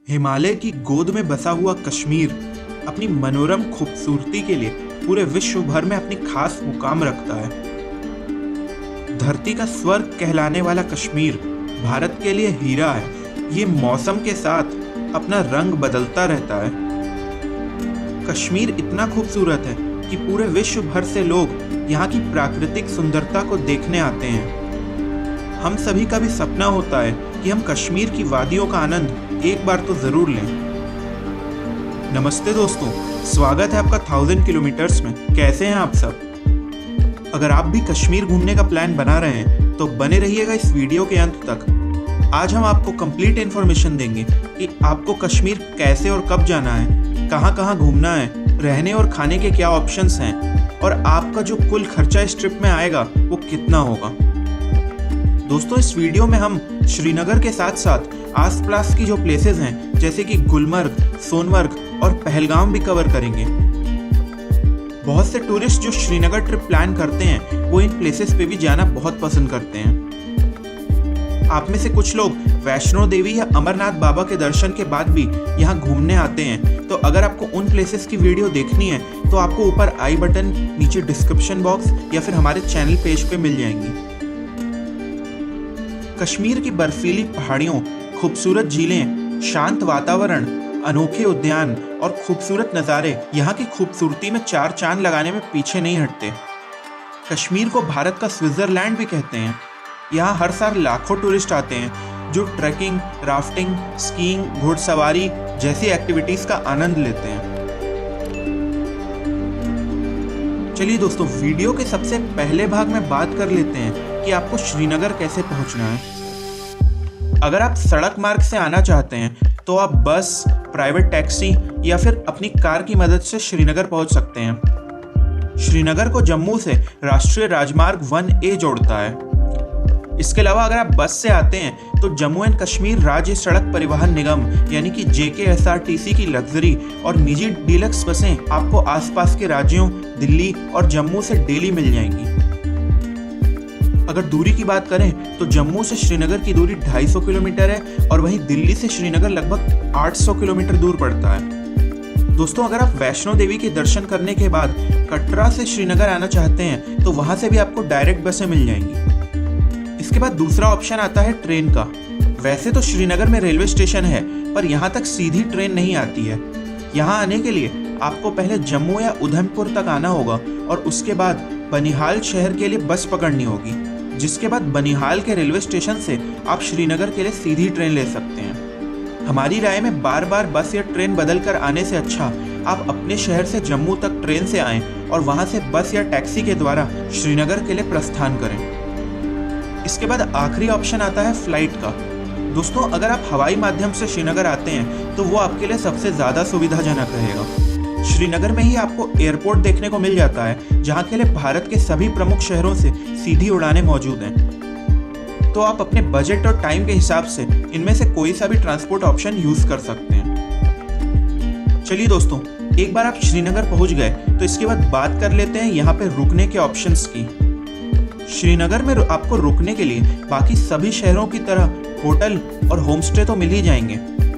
हिमालय की गोद में बसा हुआ कश्मीर अपनी मनोरम खूबसूरती के लिए पूरे विश्व भर में अपनी खास मुकाम रखता है। धरती का स्वर्ग कहलाने वाला कश्मीर भारत के लिए हीरा है। ये मौसम के साथ अपना रंग बदलता रहता है। कश्मीर इतना खूबसूरत है कि पूरे विश्व भर से लोग यहाँ की प्राकृतिक सुंदरता को देखने आते हैं। हम सभी का भी सपना होता है कि हम कश्मीर की वादियों का आनंद एक बार तो जरूर लें। नमस्ते दोस्तों, स्वागत है आपका 1000 किलोमीटर्स में। कैसे हैं आप सब? अगर आप भी कश्मीर घूमने का प्लान बना रहे हैं तो बने रहिएगा इस वीडियो के अंत तक। आज हम आपको कंप्लीट इन्फॉर्मेशन देंगे कि आपको कश्मीर कैसे और कब जाना है, कहाँ कहाँ घूमना है, रहने और खाने के क्या ऑप्शंस हैं और आपका जो कुल खर्चा इस ट्रिप में आएगा वो कितना होगा। दोस्तों, इस वीडियो में हम श्रीनगर के साथ साथ आसपास की जो प्लेसेस हैं जैसे कि गुलमर्ग, सोनमर्ग और पहलगाम भी कवर करेंगे। बहुत से टूरिस्ट जो श्रीनगर ट्रिप प्लान करते हैं वो इन प्लेसेस पे भी जाना बहुत पसंद करते हैं। आप में से कुछ लोग वैष्णो देवी या अमरनाथ बाबा के दर्शन के बाद भी यहाँ घूमने आते हैं। तो अगर आपको उन प्लेसेस की वीडियो देखनी है तो आपको ऊपर आई बटन, नीचे डिस्क्रिप्शन बॉक्स या फिर हमारे चैनल पेज पे मिल जाएंगी। कश्मीर की बर्फीली पहाड़ियों, खूबसूरत झीलें, शांत वातावरण, अनोखे उद्यान और खूबसूरत नज़ारे यहाँ की खूबसूरती में चार चांद लगाने में पीछे नहीं हटते। कश्मीर को भारत का स्विट्जरलैंड भी कहते हैं। यहाँ हर साल लाखों टूरिस्ट आते हैं जो ट्रैकिंग, राफ्टिंग, स्कीइंग, घुड़सवारी जैसी एक्टिविटीज़ का आनंद लेते हैं। चलिए दोस्तों, वीडियो के सबसे पहले भाग में बात कर लेते हैं कि आपको श्रीनगर कैसे पहुंचना है। अगर आप सड़क मार्ग से आना चाहते हैं तो आप बस, प्राइवेट टैक्सी या फिर अपनी कार की मदद से श्रीनगर पहुंच सकते हैं। श्रीनगर को जम्मू से राष्ट्रीय राजमार्ग 1A जोड़ता है। इसके अलावा अगर आप बस से आते हैं तो जम्मू एंड कश्मीर राज्य सड़क परिवहन निगम यानी कि JKSRTC की लग्जरी और निजी डीलक्स बसें आपको आसपास के राज्यों दिल्ली और जम्मू से डेली मिल जाएंगी। अगर दूरी की बात करें तो जम्मू से श्रीनगर की दूरी 250 किलोमीटर है और वहीं दिल्ली से श्रीनगर लगभग 800 किलोमीटर दूर पड़ता है। दोस्तों, अगर आप वैष्णो देवी के दर्शन करने के बाद कटरा से श्रीनगर आना चाहते हैं तो वहां से भी आपको डायरेक्ट बसें मिल जाएंगी। इसके बाद दूसरा ऑप्शन आता है ट्रेन का। वैसे तो श्रीनगर में रेलवे स्टेशन है पर यहाँ तक सीधी ट्रेन नहीं आती है। यहाँ आने के लिए आपको पहले जम्मू या उधमपुर तक आना होगा और उसके बाद बनिहाल शहर के लिए बस पकड़नी होगी, जिसके बाद बनिहाल के रेलवे स्टेशन से आप श्रीनगर के लिए सीधी ट्रेन ले सकते हैं। हमारी राय में बार बार बस या ट्रेन बदल कर आने से अच्छा आप अपने शहर से जम्मू तक ट्रेन से आएं और वहां से बस या टैक्सी के द्वारा श्रीनगर के लिए प्रस्थान करें। इसके बाद आखिरी ऑप्शन आता है फ्लाइट का। दोस्तों, अगर आप हवाई माध्यम से श्रीनगर आते हैं तो वो आपके लिए सबसे ज़्यादा सुविधाजनक रहेगा। श्रीनगर में ही आपको एयरपोर्ट देखने को मिल जाता है जहां के लिए भारत के सभी प्रमुख शहरों से सीधी उड़ानें मौजूद हैं। तो आप अपने बजट और टाइम के हिसाब से इनमें से कोई सा भी ट्रांसपोर्ट ऑप्शन यूज कर सकते हैं। चलिए दोस्तों, एक बार आप श्रीनगर पहुंच गए तो इसके बाद बात कर लेते हैं यहाँ पे रुकने के ऑप्शंस की। श्रीनगर में आपको रुकने के लिए बाकी सभी शहरों की तरह होटल और होमस्टे तो मिल ही जाएंगे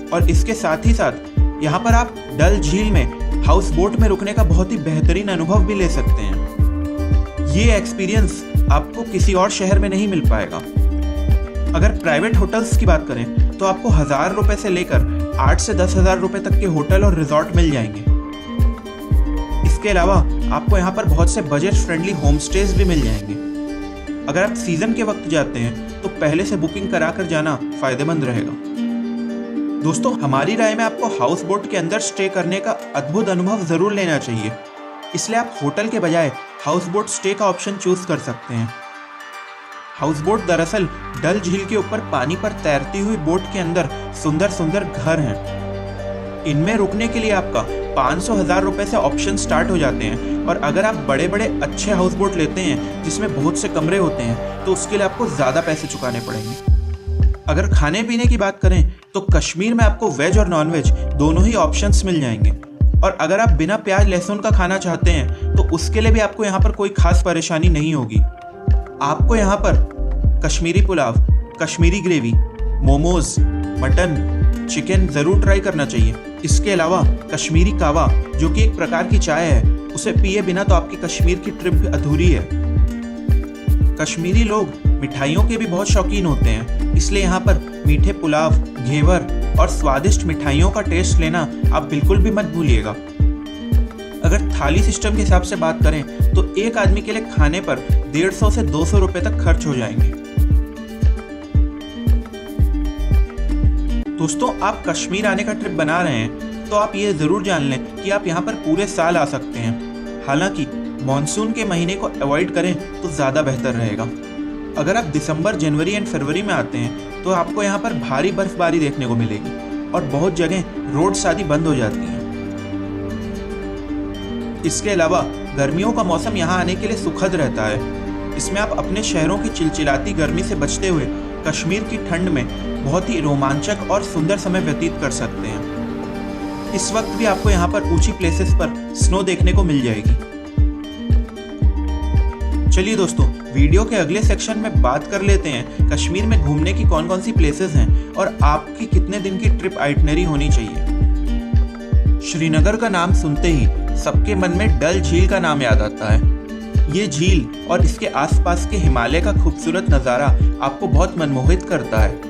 और इसके साथ ही साथ यहाँ पर आप डल झील में हाउस बोट में रुकने का बहुत ही बेहतरीन अनुभव भी ले सकते हैं। ये एक्सपीरियंस आपको किसी और शहर में नहीं मिल पाएगा। अगर प्राइवेट होटल्स की बात करें तो आपको 1000 रुपए से लेकर 8 से 10,000 रुपए तक के होटल और रिजॉर्ट मिल जाएंगे। इसके अलावा आपको यहाँ पर बहुत से बजट फ्रेंडली होम स्टेज भी मिल जाएंगे। अगर आप सीजन के वक्त जाते हैं तो पहले से बुकिंग करा कर जाना फायदेमंद रहेगा। दोस्तों, हमारी राय में आपको हाउस बोट के अंदर स्टे करने का अद्भुत अनुभव जरूर लेना चाहिए, इसलिए आप होटल के बजाय हाउस बोट स्टे का ऑप्शन चूज कर सकते हैं। हाउस बोट दरअसल डल झील के ऊपर पानी पर तैरती हुई बोट के अंदर सुंदर सुंदर घर हैं। इनमें रुकने के लिए आपका 500-1000 रुपए से ऑप्शन स्टार्ट हो जाते हैं और अगर आप बड़े बड़े अच्छे हाउस बोट लेते हैं जिसमें बहुत से कमरे होते हैं तो उसके लिए आपको ज़्यादा पैसे चुकाने पड़ेंगे। अगर खाने पीने की बात करें तो कश्मीर में आपको वेज और नॉन वेज दोनों ही ऑप्शंस मिल जाएंगे और अगर आप बिना प्याज लहसुन का खाना चाहते हैं तो उसके लिए भी आपको यहाँ पर कोई खास परेशानी नहीं होगी। आपको यहाँ पर Kashmiri pulao, Kashmiri gravy, momos, mutton, chicken ज़रूर ट्राई करना चाहिए। इसके अलावा कश्मीरी कावा, जो कि एक प्रकार की चाय है, उसे पिए बिना तो आपकी कश्मीर की ट्रिप अधूरी है। कश्मीरी लोग मिठाइयों के भी बहुत शौकीन होते हैं, इसलिए यहाँ पर मीठे पुलाव, घेवर और स्वादिष्ट मिठाइयों का टेस्ट लेना आप बिल्कुल भी मत भूलिएगा। अगर थाली सिस्टम के हिसाब से बात करें तो एक आदमी के लिए खाने पर 150 से 200 रुपए तक खर्च हो जाएंगे। दोस्तों, आप कश्मीर आने का ट्रिप बना रहे हैं तो आप ये ज़रूर जान लें कि आप यहाँ पर पूरे साल आ सकते हैं। हालांकि मॉनसून के महीने को अवॉइड करें तो ज़्यादा बेहतर रहेगा। अगर आप दिसंबर, जनवरी एंड फरवरी में आते हैं तो आपको यहाँ पर भारी बर्फबारी देखने को मिलेगी और बहुत जगह रोड्स आदि बंद हो जाती हैं। इसके अलावा गर्मियों का मौसम यहाँ आने के लिए सुखद रहता है। इसमें आप अपने शहरों की चिलचिलाती गर्मी से बचते हुए कश्मीर की ठंड में बहुत ही रोमांचक और सुंदर समय व्यतीत कर सकते हैं। इस वक्त भी आपको यहाँ पर ऊंची प्लेसेस पर स्नो देखने को मिल जाएगी। चलिए दोस्तों, वीडियो के अगले सेक्शन में बात कर लेते हैं कश्मीर में घूमने की कौन कौन सी प्लेसेस हैं और आपकी कितने दिन की ट्रिप आइटनरी होनी चाहिए। श्रीनगर का नाम सुनते ही सबके मन में डल झील का नाम याद आता है। ये झील और इसके आसपास के हिमालय का खूबसूरत नज़ारा आपको बहुत मनमोहित करता है।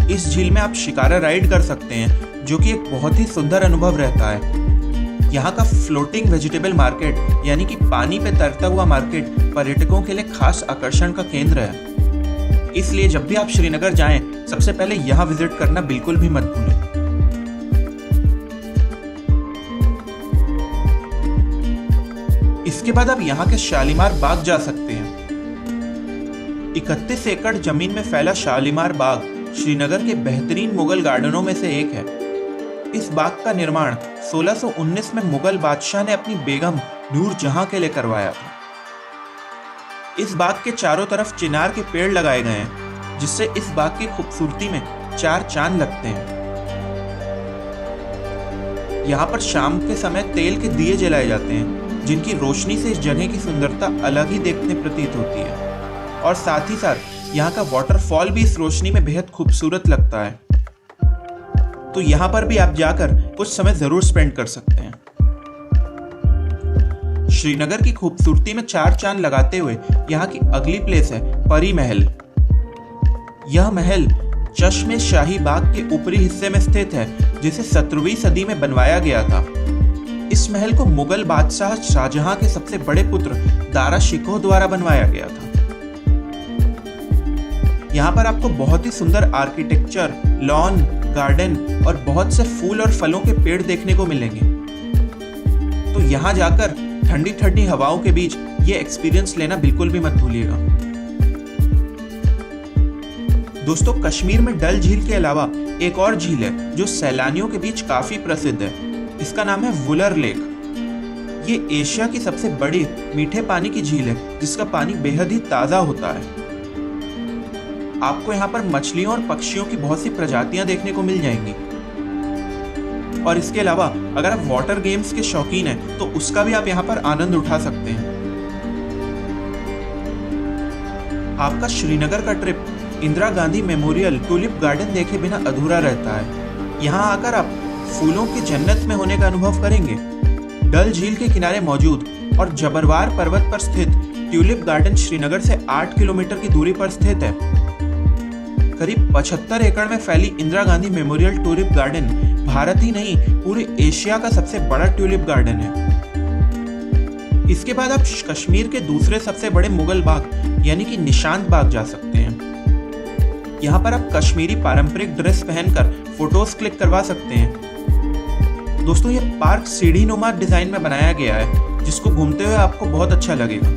इस झील में आप शिकारा राइड कर सकते हैं, जो कि एक बहुत ही सुंदर अनुभव रहता है। यहाँ का फ्लोटिंग वेजिटेबल मार्केट यानी कि पानी पे तैरता हुआ मार्केट पर्यटकों के लिए खास आकर्षण का केंद्र है। इसलिए जब भी आप श्रीनगर जाएं, सबसे पहले यहाँ विजिट करना बिल्कुल भी मत भूलें। इसके बाद आप यहाँ के शालीमार बाग जा सकते हैं। 31 एकड़ जमीन में फैला शालीमार बाग श्रीनगर के बेहतरीन मुगल गार्डनों में से एक है। इस बाग का निर्माण 1619 में मुगल बादशाह ने अपनी बेगम नूरजहां के लिए करवाया था। इस बाग के चारों तरफ चिनार के पेड़ लगाए गए हैं, जिससे इस बाग की खूबसूरती में 4 चांद लगते हैं। यहाँ पर शाम के समय तेल के दिए जलाए जाते हैं, जिनकी रोशनी से इस जगह की सुंदरता अलग ही देखने प्रतीत होती है। और साथ ही साथ यहाँ का वाटरफॉल भी इस रोशनी में बेहद खूबसूरत लगता है। तो यहाँ पर भी आप जाकर कुछ समय जरूर स्पेंड कर सकते हैं। श्रीनगर की खूबसूरती में 4 चांद लगाते हुए यहाँ की अगली प्लेस है परी महल। यह महल चश्मे शाही बाग के ऊपरी हिस्से में स्थित है, जिसे 17वीं सदी में बनवाया गया था। इस महल को मुगल बादशाह शाहजहां के सबसे बड़े पुत्र दारा शिकोह द्वारा बनवाया गया था। यहाँ पर आपको बहुत ही सुंदर आर्किटेक्चर, लॉन, गार्डन और बहुत से फूल और फलों के पेड़ देखने को मिलेंगे। तो यहाँ जाकर ठंडी ठंडी हवाओं के बीच ये एक्सपीरियंस लेना बिल्कुल भी मत भूलिएगा। दोस्तों, कश्मीर में डल झील के अलावा एक और झील है जो सैलानियों के बीच काफी प्रसिद्ध है। इसका नाम है वुलर लेक। ये एशिया की सबसे बड़ी मीठे पानी की झील है, जिसका पानी बेहद ही ताजा होता है। आपको यहाँ पर मछलियों और पक्षियों की बहुत सी प्रजातियां देखने को मिल जाएंगी। और इसके अलावा अगर आप वाटर गेम्स के शौकीन हैं तो उसका भी आप यहाँ पर आनंद उठा सकते हैं। आपका श्रीनगर का trip Indira Gandhi memorial tulip garden देखे बिना अधूरा रहता है। यहाँ आकर आप फूलों की जन्नत में होने का अनुभव करेंगे। डल झील के किनारे मौजूद और जबरवार पर्वत पर स्थित ट्यूलिप गार्डन श्रीनगर से 8 किलोमीटर की दूरी पर स्थित है। करीब 75 एकड़ में फैली Indira Gandhi memorial tulip garden Bharat ही नहीं, पूरे एशिया का सबसे बड़ा ट्यूलिप गार्डन है। इसके बाद आप कश्मीर के दूसरे सबसे बड़े मुगल बाग यानी कि निशांत बाग जा सकते हैं। यहाँ पर आप कश्मीरी पारंपरिक ड्रेस पहनकर फोटोज क्लिक करवा सकते हैं। दोस्तों, ये पार्क सीढ़ीनुमा डिजाइन में बनाया गया है, जिसको घूमते हुए आपको बहुत अच्छा लगेगा।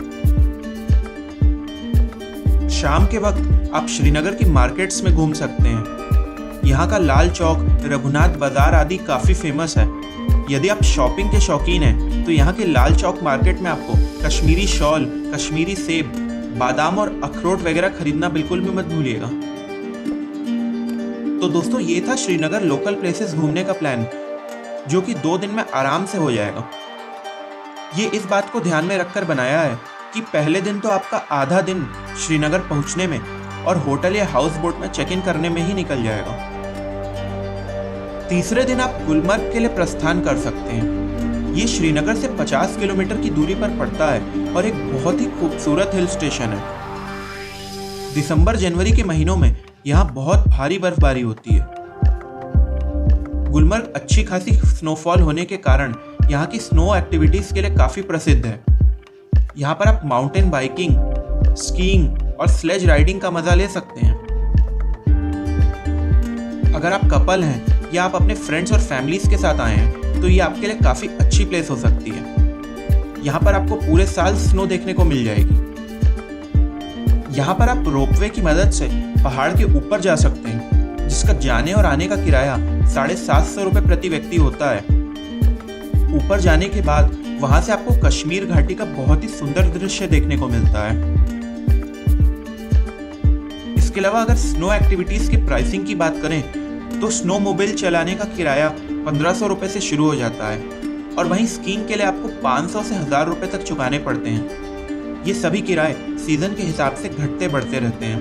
शाम के वक्त आप श्रीनगर की मार्केट्स में घूम सकते हैं। यहाँ का लाल चौक, रघुनाथ बाजार आदि काफी फेमस है। यदि आप शॉपिंग के शौकीन हैं तो यहाँ के लाल चौक मार्केट में आपको कश्मीरी शॉल, कश्मीरी सेब, बादाम और अखरोट वगैरह खरीदना बिल्कुल भी मत भूलिएगा। तो दोस्तों, ये था श्रीनगर लोकल प्लेसेस घूमने का प्लान, जो कि 2 दिन में आराम से हो जाएगा। ये इस बात को ध्यान में रखकर बनाया है कि पहले दिन तो आपका आधा दिन श्रीनगर पहुंचने में और होटल या हाउस बोट में चेक इन करने में ही निकल जाएगा। तीसरे दिन आप गुलमर्ग के लिए प्रस्थान कर सकते हैं। ये श्रीनगर से 50 किलोमीटर की दूरी पर पड़ता है और एक बहुत ही खूबसूरत हिल स्टेशन है। दिसंबर जनवरी के महीनों में यहाँ बहुत भारी बर्फबारी होती है। गुलमर्ग अच्छी खासी स्नोफॉल होने के कारण यहाँ की स्नो एक्टिविटीज के लिए काफी प्रसिद्ध है। यहाँ पर आप माउंटेन बाइकिंग, स्कीइंग और स्लेज राइडिंग का मजा ले सकते हैं। अगर आप कपल हैं या आप अपने फ्रेंड्स और फैमिलीज के साथ आए हैं तो ये आपके लिए काफी अच्छी प्लेस हो सकती है। यहाँ पर आपको पूरे साल स्नो देखने को मिल जाएगी। यहाँ पर आप रोपवे की मदद से पहाड़ के ऊपर जा सकते हैं, जिसका जाने और आने का किराया 750 रुपये प्रति व्यक्ति होता है। ऊपर जाने के बाद वहां से आपको कश्मीर घाटी का बहुत ही सुंदर दृश्य देखने को मिलता है। इसके अलावा अगर स्नो एक्टिविटीज की प्राइसिंग की बात करें तो स्नो मोबाइल चलाने का किराया 1500 रुपये से शुरू हो जाता है और वहीं स्कीइंग के लिए आपको 500 से 1000 रुपये तक चुकाने पड़ते हैं। ये सभी किराए सीजन के हिसाब से घटते बढ़ते रहते हैं।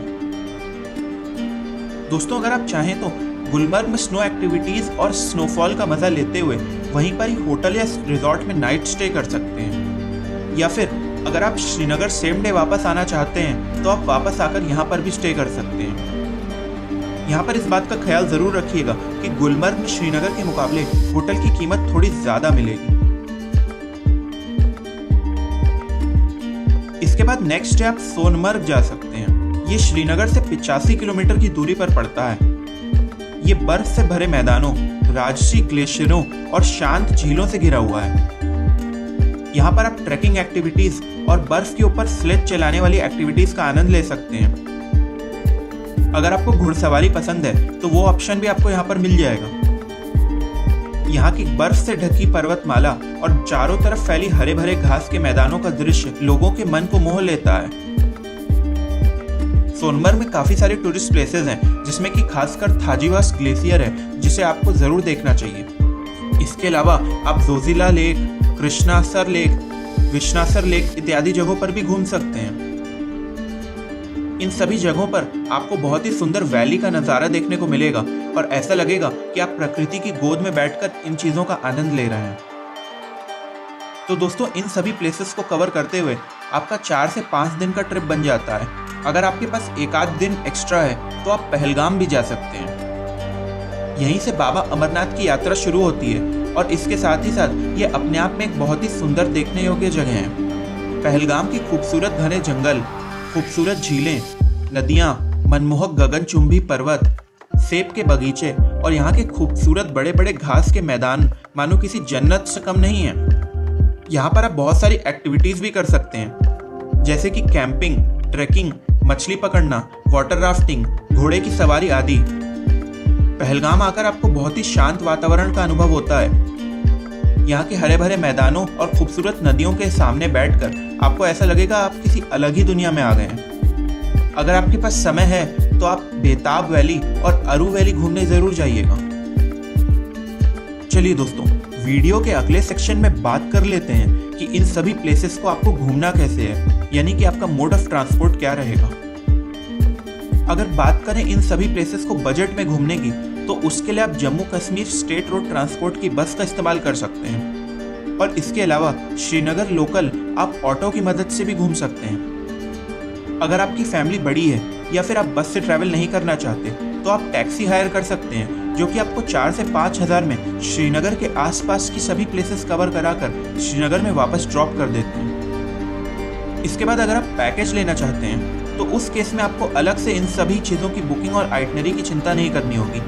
दोस्तों, अगर आप चाहें तो गुलमर्ग में स्नो एक्टिविटीज और स्नोफॉल का मजा लेते हुए वहीं पर ही होटल या रिजॉर्ट में नाइट स्टे कर सकते हैं, या फिर अगर आप श्रीनगर सेम डे वापस आना चाहते हैं तो आप वापस आकर यहाँ पर भी स्टे कर सकते हैं। यहाँ पर इस बात का ख्याल जरूर रखिएगा कि गुलमर्ग में श्रीनगर के मुकाबले होटल की कीमत थोड़ी ज्यादा मिलेगी। इसके बाद नेक्स्ट डे आप सोनमर्ग जा सकते हैं। ये श्रीनगर से 85 किलोमीटर की दूरी पर पड़ता है। ये बर्फ से भरे मैदानों, राजसी ग्लेशियरों और शांत झीलों से घिरा हुआ है। यहाँ पर आप ट्रैकिंग एक्टिविटीज और बर्फ के ऊपर स्लेज चलाने वाली एक्टिविटीज का आनंद ले सकते हैं। अगर आपको घुड़सवारी पसंद है तो वो ऑप्शन भी आपको यहाँ पर मिल जाएगा। यहाँ की बर्फ से ढकी पर्वतमाला और चारों तरफ फैली हरे भरे घास के मैदानों का दृश्य लोगों के मन को मोह लेता है। सोनमर्ग में काफी सारे टूरिस्ट प्लेसेस हैं, जिसमें कि खासकर थाजीवास ग्लेशियर है, जिसे आपको जरूर देखना चाहिए। इसके अलावा आप जोजिला लेक, कृष्णासर लेक, विश्नासर लेक इत्यादि जगहों पर भी घूम सकते हैं। इन सभी जगहों पर आपको बहुत ही सुंदर वैली का नज़ारा देखने को मिलेगा और ऐसा लगेगा कि आप प्रकृति की गोद में बैठकर इन चीज़ों का आनंद ले रहे हैं। तो दोस्तों, इन सभी प्लेसेस को कवर करते हुए आपका 4 से 5 दिन का ट्रिप बन जाता है। अगर आपके पास एक आध दिन एक्स्ट्रा है तो आप पहलगाम भी जा सकते हैं। यहीं से बाबा अमरनाथ की यात्रा शुरू होती है और इसके साथ ही साथ ये अपने आप में एक बहुत ही सुंदर देखने योग्य जगह है। पहलगाम की खूबसूरत घने जंगल, खूबसूरत झीलें, नदियाँ, मनमोहक गगनचुंबी पर्वत, सेब के बगीचे और यहाँ के खूबसूरत बड़े बड़े घास के मैदान मानो किसी जन्नत से कम नहीं है। यहाँ पर आप बहुत सारी एक्टिविटीज भी कर सकते हैं, जैसे कि कैंपिंग, ट्रैकिंग, मछली पकड़ना, वाटर राफ्टिंग, घोड़े की सवारी आदि। पहलगाम आकर आपको बहुत ही शांत वातावरण का अनुभव होता है। यहाँ के हरे भरे मैदानों और खूबसूरत नदियों के सामने बैठकर आपको ऐसा लगेगा आप किसी अलग ही दुनिया में आ गए हैं। अगर आपके पास समय है तो आप बेताब वैली और अरू वैली घूमने जरूर जाइएगा। चलिए दोस्तों, वीडियो के अगले सेक्शन में बात कर लेते हैं कि इन सभी प्लेसेस को आपको घूमना कैसे है, यानी कि आपका मोड ऑफ ट्रांसपोर्ट क्या रहेगा। अगर बात करें इन सभी प्लेसेस को बजट में घूमने की, तो उसके लिए आप Jammu Kashmir state road transport की बस का इस्तेमाल कर सकते हैं और इसके अलावा श्रीनगर लोकल आप ऑटो की मदद से भी घूम सकते हैं। अगर आपकी फैमिली बड़ी है या फिर आप बस से ट्रैवल नहीं करना चाहते तो आप टैक्सी हायर कर सकते हैं, जो कि आपको 4 से 5 हज़ार में श्रीनगर के आसपास की सभी प्लेसेस कवर कराकर श्रीनगर में वापस ड्रॉप कर देते हैं। इसके बाद अगर आप पैकेज लेना चाहते हैं तो उस केस में आपको अलग से इन सभी चीज़ों की बुकिंग और आइटनरी की चिंता नहीं करनी होगी।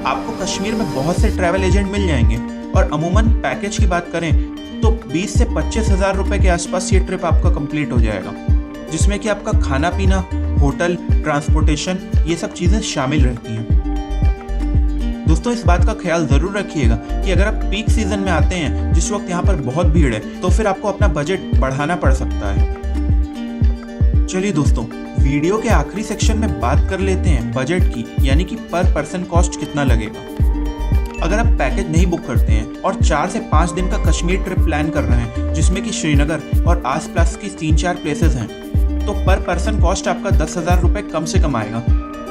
आपको कश्मीर में बहुत से ट्रैवल एजेंट मिल जाएंगे और अमूमन पैकेज की बात करें तो 20 से 25 हज़ार रुपये के आसपास ये ट्रिप आपका कंप्लीट हो जाएगा, जिसमें कि आपका खाना पीना, होटल, ट्रांसपोर्टेशन ये सब चीज़ें शामिल रहती हैं। दोस्तों, इस बात का ख्याल ज़रूर रखिएगा कि अगर आप पीक सीजन में आते हैं जिस वक्त यहाँ पर बहुत भीड़ है तो फिर आपको अपना बजट बढ़ाना पड़ सकता है। चलिए दोस्तों, वीडियो के आखिरी सेक्शन में बात कर लेते हैं बजट की, यानी कि पर पर्सन कॉस्ट कितना लगेगा। अगर आप पैकेज नहीं बुक करते हैं और 4 से 5 दिन का कश्मीर ट्रिप प्लान कर रहे हैं, जिसमें कि श्रीनगर और आसपास की 3-4 प्लेसेस हैं, तो पर पर्सन कॉस्ट आपका 10,000 रुपये कम से कम आएगा।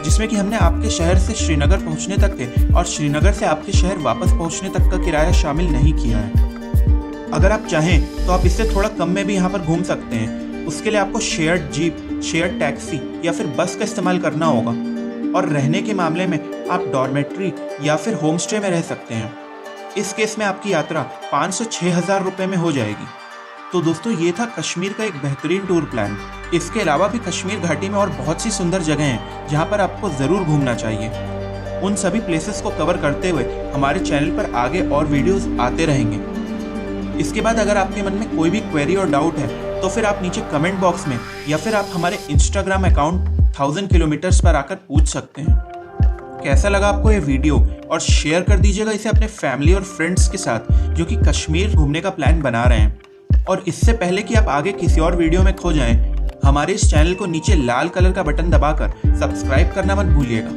जिसमें कि हमने आपके शहर से श्रीनगर पहुंचने तक के और श्रीनगर से आपके शहर वापस पहुंचने तक का किराया शामिल नहीं किया है। अगर आप चाहें तो आप इससे थोड़ा कम में भी यहाँ पर घूम सकते हैं। उसके लिए आपको शेयर्ड जीप, शेयर्ड टैक्सी या फिर बस का इस्तेमाल करना होगा। और रहने के मामले में आप डॉर्मेट्री या फिर होम स्टे में रह सकते हैं। इस केस में आपकी यात्रा 5 से 6 हज़ार रुपये में हो जाएगी। तो दोस्तों, ये था कश्मीर का एक बेहतरीन टूर प्लान। इसके अलावा भी कश्मीर घाटी में और बहुत सी सुंदर जगह हैं जहाँ पर आपको ज़रूर घूमना चाहिए। उन सभी प्लेसेस को कवर करते हुए हमारे चैनल पर आगे और वीडियोस आते रहेंगे। इसके बाद अगर आपके मन में कोई भी क्वेरी और डाउट है तो फिर आप नीचे कमेंट बॉक्स में या फिर आप हमारे इंस्टाग्राम अकाउंट 1000 किलोमीटर्स पर आकर पूछ सकते हैं। कैसा लगा आपको ये वीडियो, और शेयर कर दीजिएगा इसे अपने फैमिली और फ्रेंड्स के साथ जो कि कश्मीर घूमने का प्लान बना रहे हैं। और इससे पहले कि आप आगे किसी और वीडियो में खो जाएं, हमारे इस चैनल को नीचे लाल कलर का बटन दबाकर सब्सक्राइब करना मत भूलिएगा।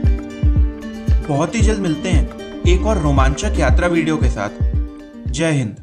बहुत ही जल्द मिलते हैं एक और रोमांचक यात्रा वीडियो के साथ। जय हिंद।